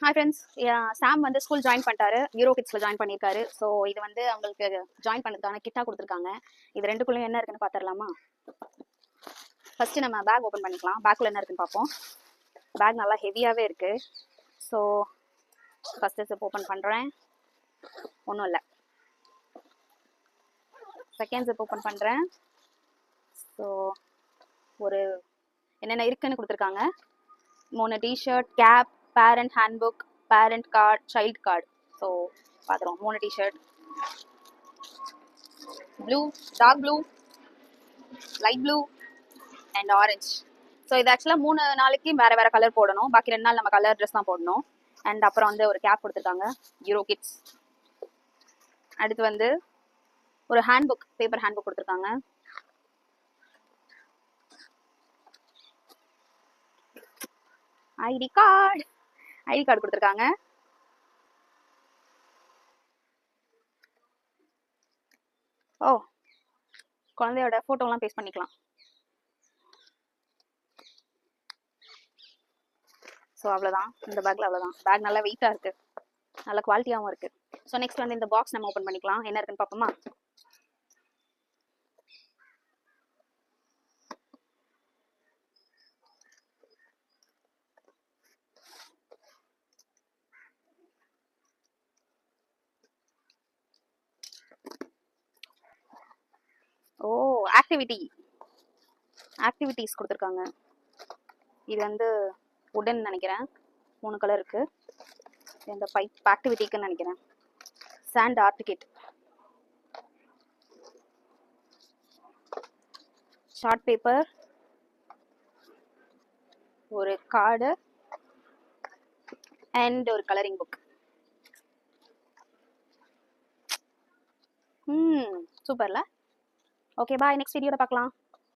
Hi friends. Sam வந்து school join பண்ணிட்டாரு. Euro கிட்ஸில் ஜாயின் பண்ணியிருக்காரு. ஸோ இது வந்து அவங்களுக்கு ஜாயின் பண்ணதுக்கான கிட்டாக கொடுத்துருக்காங்க. இது ரெண்டுக்குள்ளேயும் என்ன இருக்குன்னு பார்த்துடலாமா? ஃபஸ்ட்டு நம்ம பேக் ஓப்பன் பண்ணிக்கலாம். பேக்கில் என்ன இருக்குன்னு பார்ப்போம். பேக் நல்லா ஹெவியாகவே இருக்குது. ஸோ ஃபஸ்ட்டு ஜிப் ஓப்பன் பண்ணுறேன். ஒன்றும் இல்லை. செகண்ட் ஜிப் ஓப்பன் பண்ணுறேன். ஸோ ஒரு என்னென்ன இருக்குன்னு கொடுத்துருக்காங்க. 3 T-shirt, cap, parent handbook, parent card, child card. So பார்த்துருவோம். 3 T-shirt, blue, dark blue, light blue and orange. So இது ஆக்சுவலாக 3 நாளைக்கு வேறு வேறு கலர் போடணும். பாக்கி 2 நாள் நம்ம கலர் ட்ரெஸ் தான் போடணும். அண்ட் அப்புறம் வந்து ஒரு கேப் கொடுத்துருக்காங்க, யூரோ கிட்ஸ். அடுத்து வந்து ஒரு ஹேண்ட்புக், பேப்பர் ஹேண்ட்புக் கொடுத்துருக்காங்க. ஐடி கார்டு கொடுத்துருக்காங்க. ஓ, குழந்தையோட ஃபோட்டோலாம் பேஸ்ட் பண்ணிக்கலாம். ஸோ அவ்வளோதான். இந்த பேக்கில் அவ்வளோதான். பேக் நல்லா வெயிட்டாக இருக்குது, நல்ல குவாலிட்டியாகவும் இருக்குது. ஸோ நெக்ஸ்ட் வந்து இந்த பாக்ஸ் நம்ம ஓப்பன் பண்ணிக்கலாம். என்ன இருக்குன்னு பார்ப்போமா? ஓ, ஆக்டிவிட்டீஸ் கொடுத்துருக்காங்க. இது வந்து உடன் நினைக்கிறேன். 3 கலர் இருக்கு. இந்த பைப் ஆக்டிவிட்டிக்குன்னு நினைக்கிறேன். Sand art kit, chart paper, ஒரு கார்டு அண்ட் ஒரு கலரிங் புக். சூப்பர்ல. Okay, bye. நெக்ஸ்ட் வீடியோவில் பார்க்கலாம்.